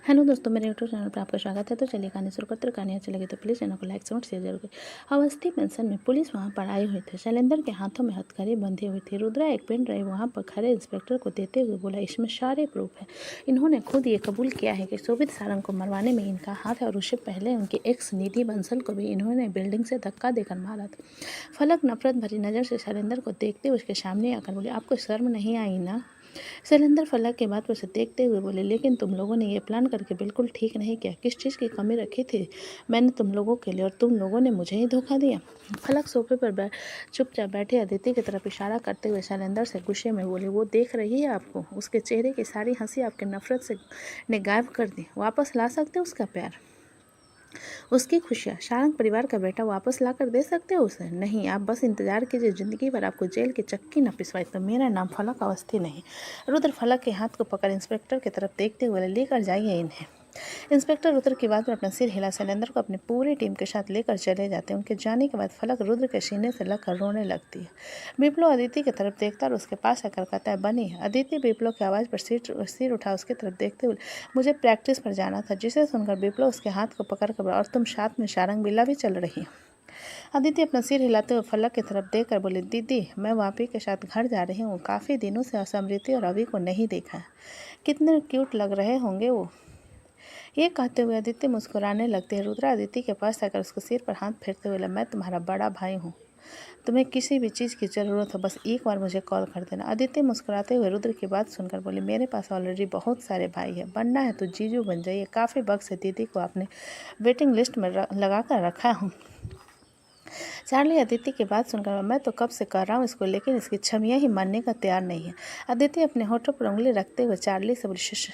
Hello दोस्तों, मेरे YouTube channel पर आपका स्वागत है। तो चलिए कहानी शुरू करते हैं। कहानी अच्छी लगी तो प्लीज़ चैनल को लाइक और शेयर जरूर करें। अवस्थी पेंशन में पुलिस वहां पर आई हुई थी। शैलेंद्र के हाथों में हथकड़ी बंधी हुई थी। रुद्रा एक पेन ड्राइव वहां पर खड़े इंस्पेक्टर को देते हुए बोला, इसमें सारे प्रूफ है। इन्होंने खुद ये कबूल किया है कि शोभित सारंग को मरवाने में इनका हाथ है और उससे पहले उनकी एक्स निधि बंसल को भी इन्होंने बिल्डिंग से धक्का देकर मारा था। फलक नफरत भरी नज़र से शैलेंद्र को देखते हुए उसके सामने आकर बोले, आपको शर्म नहीं आई ना? शैलेंद्र फलक के बात पर से देखते हुए बोले, लेकिन तुम लोगों ने ये प्लान करके बिल्कुल ठीक नहीं किया। किस चीज़ की कमी रखी थी मैंने तुम लोगों के लिए, और तुम लोगों ने मुझे ही धोखा दिया। फलक सोफे पर चुपचाप बैठे अदिति की तरफ इशारा करते हुए शैलेंद्र से गुस्से में बोले, वो देख रही है आपको? उसके चेहरे की सारी हंसी आपके नफरत से ने गायब कर दी। वापस ला सकते उसका प्यार, उसकी खुशियाँ? सारंग परिवार का बेटा वापस ला कर दे सकते हो उसे? नहीं, आप बस इंतजार कीजिए। ज़िंदगी भर आपको जेल की चक्की न पिसवाई तो मेरा नाम फलक अवस्थी नहीं। रुद्र फलक के हाथ को पकड़ इंस्पेक्टर की तरफ देखते हुए लेकर जाइए इन्हें। इंस्पेक्टर रुद्र की बात पर अपना सिर हिला शैलेंद्र को अपनी पूरी टीम के साथ लेकर चले जाते हैं। उनके जाने के बाद फलक रुद्र के सीने से लगकर रोने लगती है। विप्लव अदिति की तरफ देखता और उसके पास आकर कहता है, बनी। अदिति विप्लव की आवाज़ पर सिर उठा उसकी तरफ देखते हुए, मुझे प्रैक्टिस पर जाना था। जिसे सुनकर विप्लव उसके हाथ को पकड़ कर, और तुम साथ में सारंग बिल्ला भी चल रही हो? अदिति अपना सिर हिलाते हुए फलक की तरफ देखकर बोली, दीदी मैं वापी के साथ घर जा रही हूँ। काफ़ी दिनों से असमृति और अभी को नहीं देखा है। कितने क्यूट लग रहे होंगे वो। ये कहते हुए अदिति मुस्कुराने लगती है। रुद्रा अदिति के पास आकर उसके सिर पर हाथ फेरते हुए, मैं तुम्हारा बड़ा भाई हूँ। तुम्हें किसी भी चीज़ की ज़रूरत हो बस एक बार मुझे कॉल कर देना। अदिति मुस्कुराते हुए रुद्र की बात सुनकर बोली, मेरे पास ऑलरेडी बहुत सारे भाई हैं। बनना है तो जीजू बन जाइए। काफ़ी वक्त से दीदी को आपने वेटिंग लिस्ट में लगा कर रखा हूँ। चार्ली अदिति की बात सुनकर, मैं तो कब से कर रहा हूँ इसको, लेकिन इसकी छमियाँ ही मानने का तैयार नहीं है। अदिति अपने होठों पर उंगली रखते हुए चार्ली से बोली, शुश,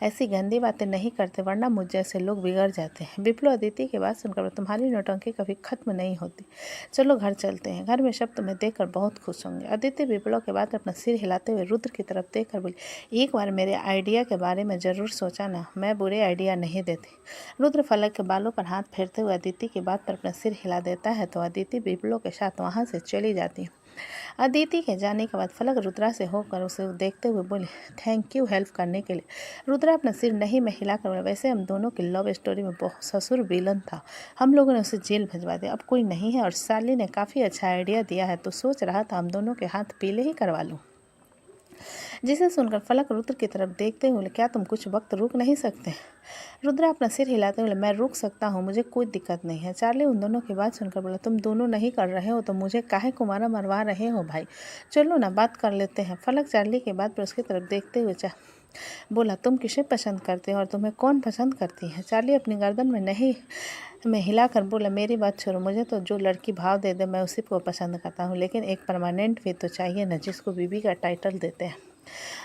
ऐसी गंदी बातें नहीं करते वरना मुझ जैसे लोग बिगड़ जाते हैं। विप्लव अदिति की बात सुनकर, तुम्हारी नौटंकी कभी खत्म नहीं होती। चलो घर चलते हैं, घर में सब तुम्हें देखकर बहुत खुश होंगे। अदिति विप्लव के बाद अपना सिर हिलाते हुए रुद्र की तरफ देखकर बोली, एक बार मेरे आइडिया के बारे में ज़रूर सोचा ना, मैं बुरे आइडिया नहीं देती। रुद्र फलक के बालों पर हाथ फेरते हुए अदिति की बात पर अपना सिर हिला देता है तो अदिति विप्लव के साथ वहाँ से चली जाती है। अदिति के जाने के बाद फलक रुद्रा से होकर उसे देखते हुए बोले, थैंक यू हेल्प करने के लिए। रुद्रा अपना सिर नहीं में हिलाकर बोला, वैसे हम दोनों की लव स्टोरी में बहुत ससुर विलन था, हम लोगों ने उसे जेल भिजवा दिया। अब कोई नहीं है और साली ने काफ़ी अच्छा आइडिया दिया है तो सोच रहा था हम दोनों के हाथ पीले ही करवा लूँ। जिसे सुनकर फलक रुद्र की तरफ देखते हुए, क्या तुम कुछ वक्त रुक नहीं सकते? रुद्रा अपना सिर हिलाते हुए, मैं रुक सकता हूँ, मुझे कोई दिक्कत नहीं है। चार्ली उन दोनों की बात सुनकर बोला, तुम दोनों नहीं कर रहे हो तो मुझे काहे को मारा मरवा रहे हो भाई? चलो ना बात कर लेते हैं। फलक चार्ली की बात पर उसकी तरफ देखते हुए बोला, तुम किसे पसंद करते हो और तुम्हें कौन पसंद करती है? चार्ली अपनी गर्दन में नहीं में हिलाकर बोला, मेरी बात छोड़ो, मुझे तो जो लड़की भाव दे दे मैं उसी को पसंद करता हूँ, लेकिन एक परमानेंट भी तो चाहिए ना, जिसको बीबी का टाइटल देते हैं।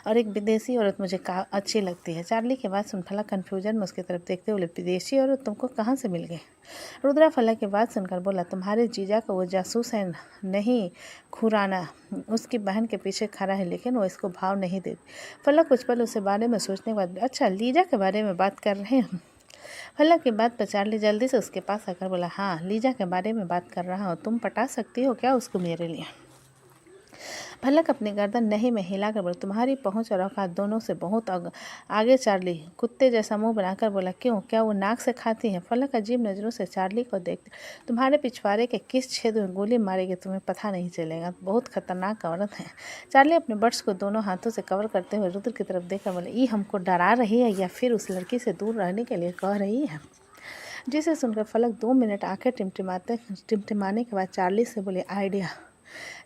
और एक विदेशी औरत मुझे अच्छी लगती है। चार्ली के बाद सुन फलक कन्फ्यूजन में उसकी तरफ देखते हुए, विदेशी औरत तुमको कहाँ से मिल गई? रुद्रा फलक की बात सुनकर बोला, तुम्हारे जीजा का वो जासूस है नहीं खुराना, उसकी बहन के पीछे खड़ा है, लेकिन वो इसको भाव नहीं देती। फलक कुछ पल उसके बारे में सोचने के बाद, अच्छा लीजा के बारे में बात कर रहे हैं? फलक की बात पर चार्ली जल्दी से उसके पास आकर बोला, हाँ लीजा के बारे में बात कर रहा हूँ, तुम पटा सकती हो क्या उसको मेरे लिए? फलक अपनी गर्दन नहीं में हिलाकर बोला, तुम्हारी पहुंच और औकात दोनों से बहुत आगे। चार्ली कुत्ते जैसा मुंह बनाकर बोला, क्यों, क्या वो नाक से खाती है? फलक अजीब नज़रों से चार्ली को देखते, तुम्हारे पिछवाड़े के किस छेद में गोली मारेगी तुम्हें पता नहीं चलेगा, बहुत खतरनाक औरत है। चार्ली अपने बर्ड्स को दोनों हाथों से कवर करते हुए रुद्र की तरफ देखकर बोले, ये हमको डरा रही है या फिर उस लड़की से दूर रहने के लिए कह रही है? जिसे सुनकर फलक 2 मिनट आंखें टिमटिमाने के बाद चार्ली से बोले, आइडिया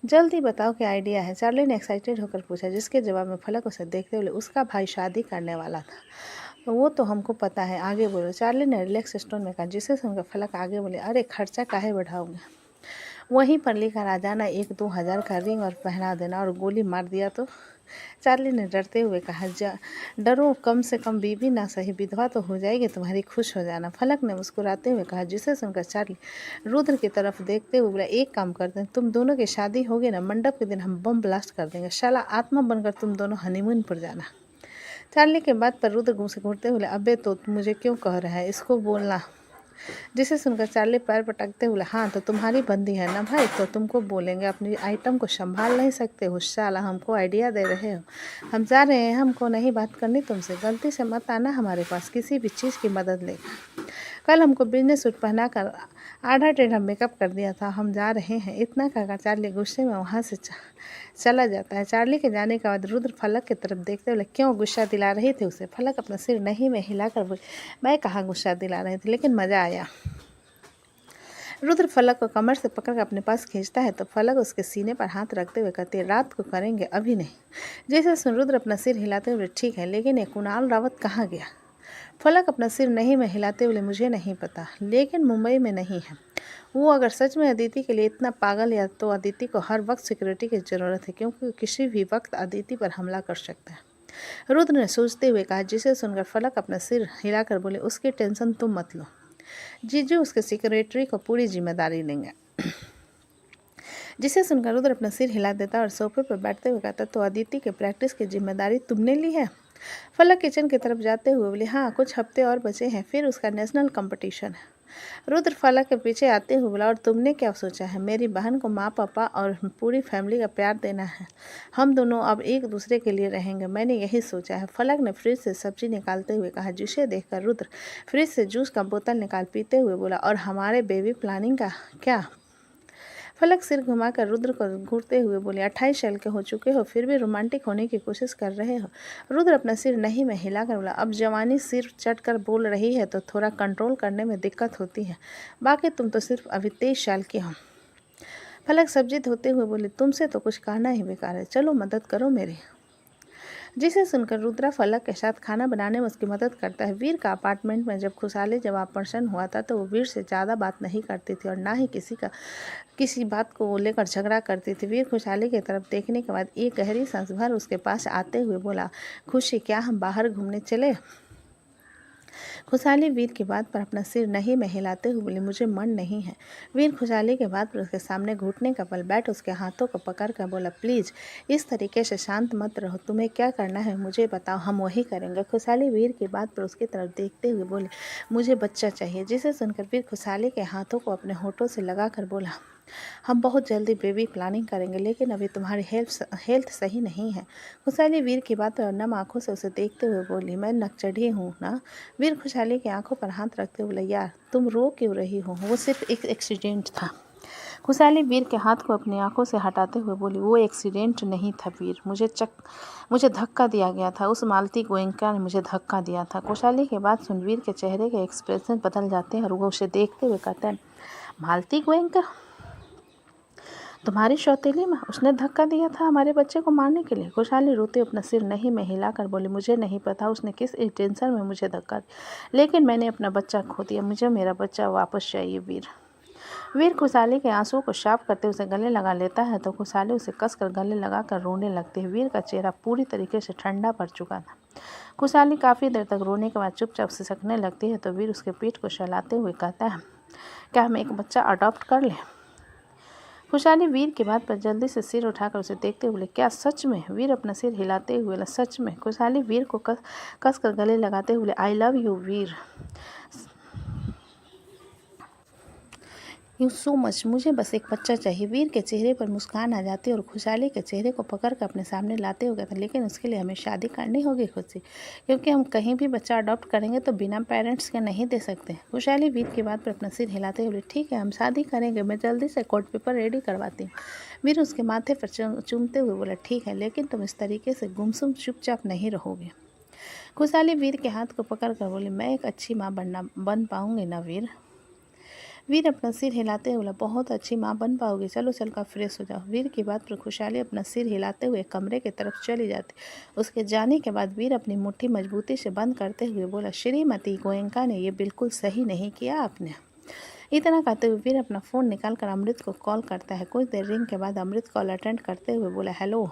जल्दी बताओ क्या आइडिया है? चार्ली ने एक्साइटेड होकर पूछा, जिसके जवाब में फलक उसे देखते हुए, उसका भाई शादी करने वाला था। वो तो हमको पता है, आगे बोलो, चार्ली ने रिलैक्स टोन में कहा। जिसे सुनकर फलक आगे बोले, अरे खर्चा काहे बढ़ाओगे, वहीं पर लेकर आ जाना 1-2 हज़ार का रिंग और पहना देना, और गोली मार दिया तो? चार्ली ने डरते हुए कहा, डरो, कम से कम बीवी ना सही विधवा तो हो जाएगी तुम्हारी, खुश हो जाना। फलक ने मुस्कुराते हुए कहा। जिसे सुनकर चार्ली रुद्र की तरफ देखते हुए बोला, एक काम करते हैं, तुम दोनों की शादी होगी ना, मंडप के दिन हम बम ब्लास्ट कर देंगे, शाला आत्मा बनकर तुम दोनों हनीमून पर जाना। चार्ली के बात पर रुद्र मुंह से घूरते हुए, अबे तो मुझे क्यों कह रहा है, इसको बोलना जिसे सुनकर चार्ली पैर पटकते हुए बोला, हाँ तो तुम्हारी बंदी है ना भाई, तो तुमको बोलेंगे, अपनी आइटम को संभाल नहीं सकते हो साला, हमको आइडिया दे रहे हो। हम जा रहे हैं, हमको नहीं बात करनी तुमसे, गलती से मत आना हमारे पास किसी भी चीज़ की मदद लेकर। कल हमको बिजनेस सूट पहना कर आधा टेढ़ा मेकअप कर दिया था, हम जा रहे हैं। इतना कहकर चार्ली गुस्से में वहाँ से चला जाता है। चार्ली के जाने के बाद रुद्र फलक की तरफ देखते हुए, क्यों गुस्सा दिला रही थी उसे? फलक अपना सिर नहीं में हिलाकर बोली, मैं कहाँ गुस्सा दिला रही थी, लेकिन मज़ा आया। रुद्र फलक को कमर से पकड़कर अपने पास खींचता है तो फलक उसके सीने पर हाथ रखते हुए कहती है, रात को करेंगे, अभी नहीं। जैसे सुन रुद्र अपना सिर हिलाते हुए, ठीक है, लेकिन ये कुणाल रावत कहाँ गया? फलक अपना सिर नहीं में हिलाते हुए, मुझे नहीं पता, लेकिन मुंबई में नहीं है वो। अगर सच में अदिति के लिए इतना पागल है तो अदिति को हर वक्त सिक्योरिटी की ज़रूरत है, क्योंकि किसी भी वक्त अदिति पर हमला कर सकता है। रुद्र ने सोचते हुए कहा। जिसे सुनकर फलक अपना सिर हिलाकर बोले, उसकी टेंशन तुम मत लो, जीजू उसके सिक्योरिटी को पूरी जिम्मेदारी लेंगे। जिसे सुनकर रुद्र अपना सिर हिला देता और सोफे पर बैठते हुए कहता, तो अदिति के प्रैक्टिस की जिम्मेदारी तुमने ली है? फलक किचन की तरफ जाते हुए बोले, हाँ कुछ हफ्ते और बचे हैं, फिर उसका नेशनल कंपटीशन है। रुद्र फलक के पीछे आते हुए बोला, और तुमने क्या सोचा है? मेरी बहन को माँ पापा और पूरी फैमिली का प्यार देना है, हम दोनों अब एक दूसरे के लिए रहेंगे, मैंने यही सोचा है। फलक ने फ्रिज से सब्जी निकालते हुए कहा। जिसे देखकर रुद्र फ्रिज से जूस का बोतल निकाल पीते हुए बोला, और हमारे बेबी प्लानिंग का क्या? फलक सिर घुमाकर रुद्र को घूरते हुए बोले, 28 साल के हो चुके हो, फिर भी रोमांटिक होने की कोशिश कर रहे हो? रुद्र अपना सिर नहीं में हिलाकर बोला, अब जवानी सिर चढ़ कर बोल रही है तो थोड़ा कंट्रोल करने में दिक्कत होती है, बाकी तुम तो सिर्फ अभी 23 साल की हो। फलक सब्जी धोते हुए बोले, तुमसे तो कुछ कहना ही बेकार है, चलो मदद करो मेरी। जिसे सुनकर रुद्रा फलक के साथ खाना बनाने में उसकी मदद करता है। वीर का अपार्टमेंट में जब खुशहाली जब ऑपरेशन हुआ था तो वो वीर से ज़्यादा बात नहीं करती थी और ना ही किसी बात को लेकर झगड़ा करती थी। वीर खुशहाली की तरफ देखने के बाद एक गहरी सांस भर उसके पास आते हुए बोला, खुशी क्या हम बाहर घूमने चले? खुशहाली वीर की बात पर अपना सिर नहीं में हिलाते हुए बोली, मुझे मन नहीं है। वीर खुशहाली के बात पर उसके सामने घुटने का बल बैठ उसके हाथों को पकड़ कर बोला, प्लीज़ इस तरीके से शांत मत रहो, तुम्हें क्या करना है मुझे बताओ, हम वही करेंगे। खुशहाली वीर की बात पर उसकी तरफ देखते हुए बोले, मुझे बच्चा चाहिए। जिसे सुनकर वीर खुशहाली के हाथों को अपने होठों से लगा कर बोला, हम बहुत जल्दी बेबी प्लानिंग करेंगे, लेकिन अभी तुम्हारी हेल्थ सही नहीं है। खुशहाली वीर की बात पर नम आंखों से उसे देखते हुए बोली, मैं नकचढ़ी हूँ ना? वीर खुशहाली की आंखों पर हाथ रखते हुए बोला, यार तुम रो क्यों रही हो, वो सिर्फ एक एक्सीडेंट था। खुशहाली वीर के हाथ को अपनी आंखों से हटाते हुए बोली, वो एक्सीडेंट नहीं था वीर, मुझे धक्का दिया गया था, उस मालती गोयनका ने मुझे धक्का दिया था। खुशहाली के बाद सुन वीर के चेहरे के एक्सप्रेशन बदल जाते हैं और वो उसे देखते हुए कहता है, मालती गोयनका तुम्हारी सौतेली में, उसने धक्का दिया था हमारे बच्चे को मारने के लिए? खुशहाली रोते अपना सिर नहीं में हिलाकर बोली, मुझे नहीं पता उसने किस इंटेंशन में मुझे धक्का दिया, लेकिन मैंने अपना बच्चा खो दिया, मुझे मेरा बच्चा वापस चाहिए। वीर खुशहाली के आंसुओं को साफ करते उसे गले लगा लेता है तो खुशहाली उसे कसकर गले लगाकर रोने लगती है। वीर का चेहरा पूरी तरीके से ठंडा पड़ चुका था। खुशहाली काफ़ी देर तक रोने के बाद चुपचाप सिसकने लगती है तो वीर उसके पीठ को सहलाते हुए कहता है, क्या हम एक बच्चा अडॉप्ट कर लें? खुशहाली वीर की बात पर जल्दी से सिर उठाकर उसे देखते हुए बोले, क्या सच में? वीर अपना सिर हिलाते हुए बोला, सच में। खुशहाली वीर को कस कर गले लगाते हुए, I love you Veer, you so much, मुझे बस एक बच्चा चाहिए। वीर के चेहरे पर मुस्कान आ जाती और खुशहाली के चेहरे को पकड़कर अपने सामने लाते हुए कहता, लेकिन उसके लिए हमें शादी करनी होगी खुशी, क्योंकि हम कहीं भी बच्चा अडॉप्ट करेंगे तो बिना पेरेंट्स के नहीं दे सकते। खुशहाली वीर की बात पर अपना सिर हिलाते हुए, ठीक है हम शादी करेंगे, मैं जल्दी से कोर्ट पेपर रेडी करवाती हूँ। वीर उसके माथे पर चूमते हुए बोला, ठीक है, लेकिन तुम इस तरीके से गुमसुम चुपचाप नहीं रहोगे। खुशहाली वीर के हाथ को पकड़ कर बोली, मैं एक अच्छी माँ बन पाऊँगी ना वीर? वीर अपना सिर हिलाते हुए बोला, बहुत अच्छी माँ बन पाओगी, चलो चलकर फ्रेश हो जाओ। वीर की बात पर खुशहाली अपना सिर हिलाते हुए कमरे की तरफ चली जाती। उसके जाने के बाद वीर अपनी मुट्ठी मजबूती से बंद करते हुए बोला, श्रीमती गोयनका ने ये बिल्कुल सही नहीं किया आपने। इतना कहते हुए वीर अपना फ़ोन निकाल कर अमृत को कॉल करता है। कुछ देर रिंग के बाद अमृत कॉल अटेंड करते हुए बोला, हेलो,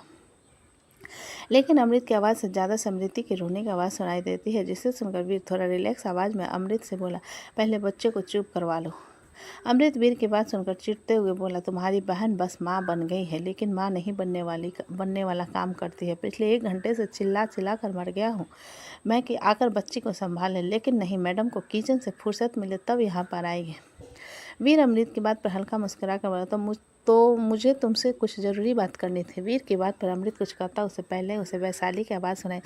लेकिन अमृत की आवाज़ से ज़्यादा समृति की रोने की आवाज़ सुनाई देती है। जिसे सुनकर वीर थोड़ा रिलैक्स आवाज़ में अमृत से बोला, पहले बच्चे को चुप करवा लो। अमृत वीर की बात सुनकर चिढ़ते हुए बोला, तुम्हारी बहन बस माँ बन गई है, लेकिन माँ नहीं बनने वाला काम करती है। पिछले 1 घंटे से चिल्ला चिल्ला कर मर गया हूँ मैं कि आकर बच्ची को संभालें, लेकिन नहीं, मैडम को किचन से फुर्सत मिले तब यहाँ पर आएगी। वीर अमृत की बात पर हल्का मुस्कुरा कर बोला, तो मुझे तुमसे कुछ ज़रूरी बात करनी थी। वीर की बात पर अमृत कुछ कहता उससे पहले उसे वैशाली की आवाज़ सुनाई,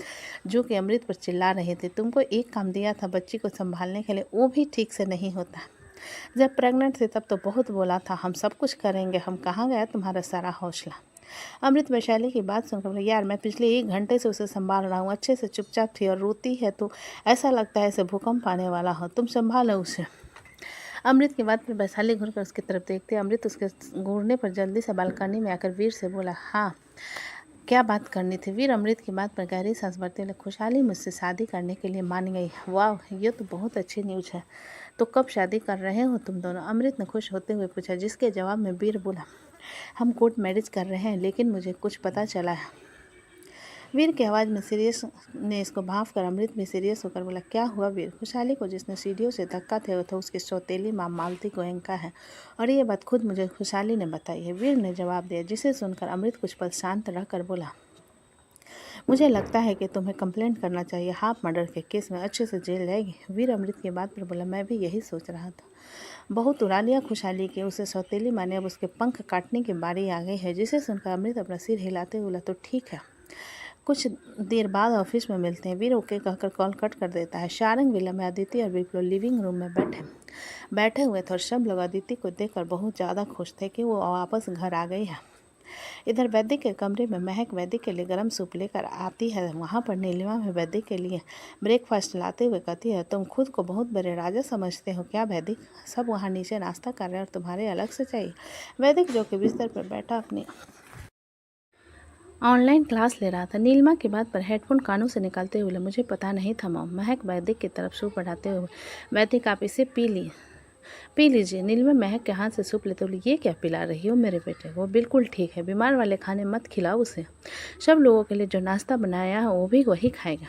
जो कि अमृत पर चिल्ला रही थी। तुमको एक काम दिया था बच्ची को संभालने के लिए, वो भी ठीक से नहीं होता। जब प्रेग्नेंट थे तब तो बहुत बोला था, हम सब कुछ करेंगे, हम कहाँ गया तुम्हारा सारा हौसला। अमृत वैशाली की बात सुनकर बोला, यार मैं पिछले 1 घंटे से उसे संभाल रहा हूँ, अच्छे से चुपचाप थी और रोती है तो ऐसा लगता है ऐसे भूकंप आने वाला हो, तुम संभालो उसे। अमृत की बात पर वैशाली घूरकर उसकी तरफ देखते अमृत उसके घूरने पर जल्दी से बालकनी में आकर वीर से बोला, हाँ क्या बात करनी थी। वीर अमृत की बात पर गहरी सांस भरते हुए, खुशहाली मुझसे शादी करने के लिए मान गई। वाह, ये तो बहुत अच्छी न्यूज़ है। तो कब शादी कर रहे हो तुम दोनों? अमृत ने खुश होते हुए पूछा, जिसके जवाब में वीर बोला, हम कोर्ट मैरिज कर रहे हैं, लेकिन मुझे कुछ पता चला है। वीर की आवाज़ में सीरियस ने इसको भांप कर अमृत भी सीरियस होकर बोला, क्या हुआ वीर? खुशहाली को जिसने सीढ़ियों से धक्का दिया था उसकी सौतेली माँ मालती गोयनका है, और ये बात खुद मुझे खुशहाली ने बताई है, वीर ने जवाब दिया, जिसे सुनकर अमृत कुछ पल शांत रहकर बोला, मुझे लगता है कि तुम्हें कंप्लेंट करना चाहिए, हाफ मर्डर के केस में अच्छे से जेल जाएगी। वीर अमृत की बात पर बोला, मैं भी यही सोच रहा था। बहुत उड़ा लिया खुशहाली के, उसे सौतेली माने अब उसके पंख काटने की बारी आ गई है। जिसे सुनकर अमृत अपना सिर हिलाते हुए बोला, तो ठीक है, कुछ देर बाद ऑफिस में मिलते हैं। वीर ओके कहकर कॉल कट कर देता है। शारंग विला में अदिति और विप्लो लिविंग रूम में बैठे हुए थे और सब लोग अदिति को देखकर बहुत ज़्यादा खुश थे कि वो वापस घर आ गई है। इधर वैदिक के कमरे में महक वैदिक के लिए गर्म सूप लेकर आती है। वहाँ पर नीलिमा में वैदिक के लिए ब्रेकफास्ट लाते हुए कहती है, तुम खुद को बहुत बड़े राजा समझते हो क्या वैदिक? सब वहाँ नीचे नाश्ता कर रहे हैं और तुम्हारे अलग से चाहिए। वैदिक जो कि बिस्तर पर बैठा अपनी ऑनलाइन क्लास ले रहा था। नीलिमा की बात पर हेडफोन कानों से निकालते हुए, मुझे पता नहीं था मॉम। महक वैदिक की तरफ सूप बढ़ाते हुए, वैदिक आप इसे पी लीजिए। नीलिमा महक के हाथ से सूप लेते हुए, ये क्या पिला रही हो मेरे बेटे? वो बिल्कुल ठीक है, बीमार वाले खाने मत खिलाओ उसे। सब लोगों के लिए जो नाश्ता बनाया है वो भी वही खाएगा।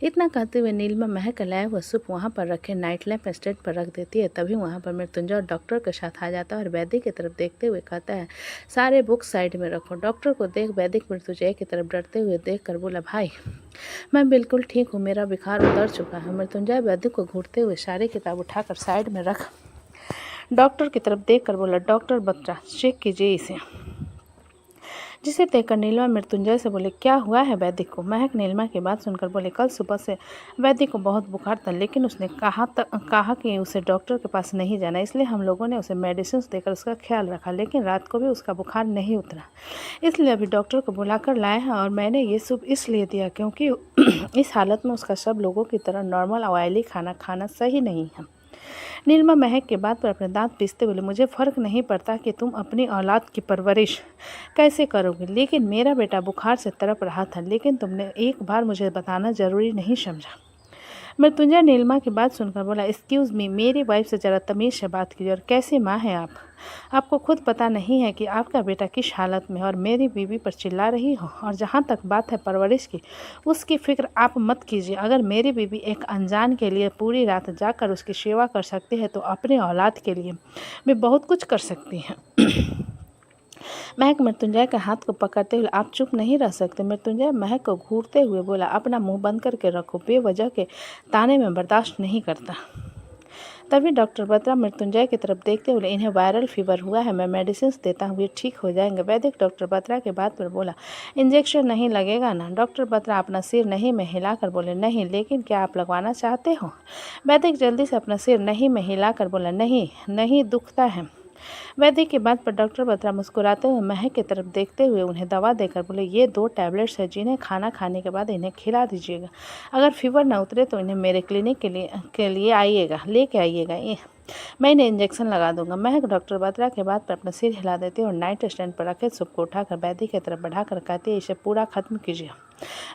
इतना कहते हुए नीलिमा महक का लाया हुआ सूप वहाँ पर रखे नाइट लैंप स्टैंड पर रख देती है। तभी वहाँ पर मृत्युंजय और डॉक्टर के साथ आ जाता है और वैदिक की तरफ देखते हुए कहता है, सारे बुक्स साइड में रखो। डॉक्टर को देख वैदिक मृत्युंजय की तरफ डरते हुए देख कर बोला, भाई मैं बिल्कुल ठीक हूँ, मेरा बुखार उतर चुका है। मृत्युंजय वैदिक को घूरते हुए सारी किताब उठाकर साइड में रख डॉक्टर की तरफ देख कर बोला, डॉक्टर बत्रा चेक कीजिए इसे। जिसे देखकर नीलिमा मृत्युंजय से बोले, क्या हुआ है वैदिक को? महक नीलिमा की बात सुनकर बोले, कल सुबह से वैदिक को बहुत बुखार था, लेकिन उसने कहा कि उसे डॉक्टर के पास नहीं जाना, इसलिए हम लोगों ने उसे मेडिसिन देकर उसका ख्याल रखा, लेकिन रात को भी उसका बुखार नहीं उतरा, इसलिए अभी डॉक्टर को बुलाकर लाए हैं। और मैंने ये सूप इसलिए दिया क्योंकि इस हालत में उसका सब लोगों की तरह नॉर्मल ऑयली खाना खाना सही नहीं है। नीलिमा महक के बात पर अपने दांत पीसते बोले, मुझे फ़र्क नहीं पड़ता कि तुम अपनी औलाद की परवरिश कैसे करोगे, लेकिन मेरा बेटा बुखार से तड़प रहा था, लेकिन तुमने एक बार मुझे बताना ज़रूरी नहीं समझा। मृत्युंजय नीलिमा की बात सुनकर बोला, एक्सक्यूज़ मी, मेरी वाइफ से ज़रा तमीज़ से बात कीजिए। और कैसी माँ हैं आप? आपको खुद पता नहीं है कि आपका बेटा किस हालत में है और मेरी बीवी पर चिल्ला रही हो। और जहाँ तक बात है परवरिश की, उसकी फ़िक्र आप मत कीजिए। अगर मेरी बीवी एक अनजान के लिए पूरी रात जाकर उसकी सेवा कर सकती है तो अपनी औलाद के लिए भी बहुत कुछ कर सकती हैं। महक मृत्युंजय के हाथ को पकड़ते हुए, आप चुप नहीं रह सकते। मृत्युंजय महक को घूरते हुए बोला, अपना मुंह बंद करके रखो, बेवजह के ताने में बर्दाश्त नहीं करता। तभी डॉक्टर बत्रा मृत्युंजय की तरफ देखते हुए, इन्हें वायरल फीवर हुआ है, मैं मेडिसिन देता हूँ, ये ठीक हो जाएंगे। वैदिक डॉक्टर बत्रा के बात पर बोला, इंजेक्शन नहीं लगेगा ना? डॉक्टर बत्रा अपना सिर नहीं में हिलाकर बोले, नहीं, लेकिन क्या आप लगवाना चाहते हो? वैदिक जल्दी से अपना सिर नहीं में हिलाकर बोला, नहीं नहीं, दुखता है। वैदिक की बात पर डॉक्टर बत्रा मुस्कुराते हुए महक की तरफ देखते हुए उन्हें दवा देकर बोले, ये 2 टैबलेट्स है, जिन्हें खाना खाने के बाद इन्हें खिला दीजिएगा। अगर फीवर न उतरे तो इन्हें मेरे क्लिनिक के लिए आइएगा, लेके आइएगा, मैं इन्हें इंजेक्शन लगा दूंगा। महक डॉक्टर बत्रा के बाद पर अपना सिर हिला देती है और नाइट स्टैंड पर रखे सूप को उठाकर वैदिक की तरफ बढ़ाकर कहती है, इसे पूरा खत्म कीजिए।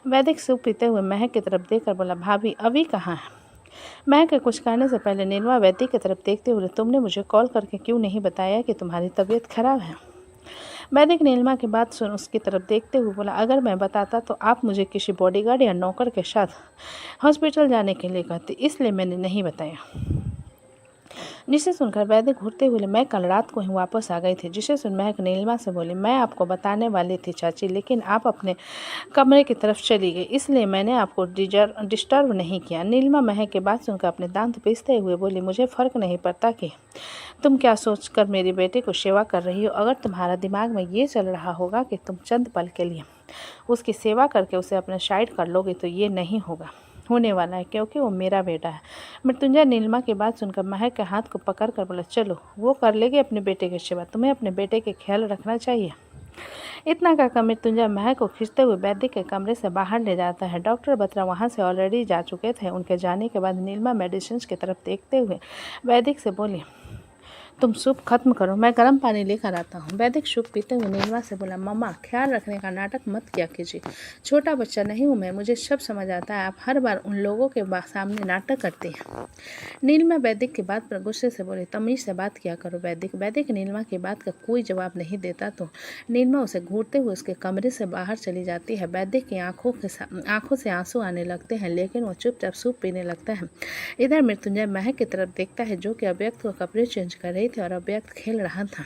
वैदिक सूप पीते हुए महक की तरफ देखकर बोला, भाभी अभी कहाँ है? महक के कुछ कहने से पहले नीलिमा वैदिक की तरफ देखते हुए, तुमने मुझे कॉल करके क्यों नहीं बताया कि तुम्हारी तबीयत खराब है? वैदिक नीलिमा की बात सुन उसकी तरफ देखते हुए बोला, अगर मैं बताता तो आप मुझे किसी बॉडीगार्ड या नौकर के साथ हॉस्पिटल जाने के लिए कहते, इसलिए मैंने नहीं बताया। जिसे सुनकर वैद्य घूरते हुए बोले, मैं कल रात को ही वापस आ गई थी। जिसे सुन महक नीलिमा से बोली, मैं आपको बताने वाली थी चाची, लेकिन आप अपने कमरे की तरफ चली गई, इसलिए मैंने आपको डिस्टर्ब नहीं किया। नीलिमा महक की बात सुनकर अपने दांत पीसते हुए बोली, मुझे फ़र्क नहीं पड़ता कि तुम क्या सोचकर मेरी बेटी को सेवा कर रही हो। अगर तुम्हारा दिमाग में ये चल रहा होगा कि तुम चंद पल के लिए उसकी सेवा करके उसे अपने साइड कर लोगे, तो ये नहीं होने वाला है, क्योंकि वो मेरा बेटा है। मृत्युंजय नीलिमा की बात सुनकर महक के हाथ को पकड़ कर बोला, चलो वो कर लेगी अपने बेटे की सेवा, तुम्हें अपने बेटे के ख्याल रखना चाहिए। इतना कहकर मृत्युंजय महक को खींचते हुए वैद्य के कमरे से बाहर ले जाता है। डॉक्टर बत्रा वहां से ऑलरेडी जा चुके थे। उनके जाने के बाद नीलिमा मेडिसिन की तरफ देखते हुए वैदिक से बोली, तुम सूप खत्म करो, मैं गर्म पानी लेकर आता हूँ। वैदिक सूप पीते हुए नीलिमा से बोला, मम्मा ख्याल रखने का नाटक मत किया कीजिए, छोटा बच्चा नहीं हूँ मैं, मुझे सब समझ आता है, आप हर बार उन लोगों के सामने नाटक करती हैं। नीलिमा वैदिक की बात पर गुस्से से बोली, तमीज से बात किया करो वैदिक। वैदिक नीलिमा की बात का कोई जवाब नहीं देता तो नीलिमा उसे घूरते हुए उसके कमरे से बाहर चली जाती है। वैदिक की आंखों से आंसू आने लगते हैं, लेकिन वो चुपचाप सूप पीने लगता है। इधर मृत्युंजय महक की तरफ देखता है, जो कि अव्यक्त को कपड़े चेंज कर रही थी और अव्यक्त खेल रहा था।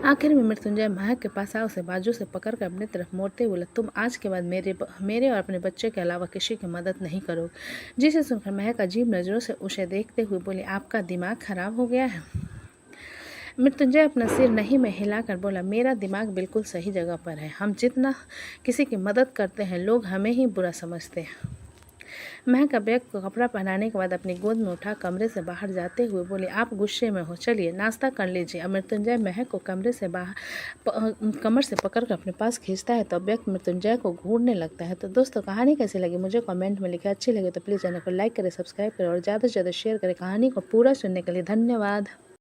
आखिर में मृत्युंजय महक के पास आ उसे बाजू से पकड़कर अपनी तरफ मोड़ते बोला, तुम आज के बाद मेरे और अपने बच्चे के अलावा किसी की मदद नहीं करोगे। जिसे सुनकर महक अजीब नज़रों से उसे देखते हुए बोली, आपका दिमाग खराब हो गया है। मृत्युंजय अपना सिर नहीं में हिलाकर बोला, मेरा दिमाग बिल्कुल सही जगह पर है। हम जितना किसी की मदद करते हैं, लोग हमें ही बुरा समझते हैं। महक अव्यक्त को कपड़ा पहनाने के बाद अपनी गोद में उठा कमरे से बाहर जाते हुए बोले, आप गुस्से में हो, चलिए नाश्ता कर लीजिए। मृत्युंजय महक को कमर से पकड़कर अपने पास खींचता है तो अव्यक्त मृत्युंजय को घूरने लगता है। तो दोस्तों, कहानी कैसी लगी मुझे कमेंट में लिखें। अच्छी लगे तो प्लीज़ चैनल को लाइक करें, सब्सक्राइब करें और ज़्यादा से ज़्यादा शेयर करें। कहानी को पूरा सुनने के लिए धन्यवाद।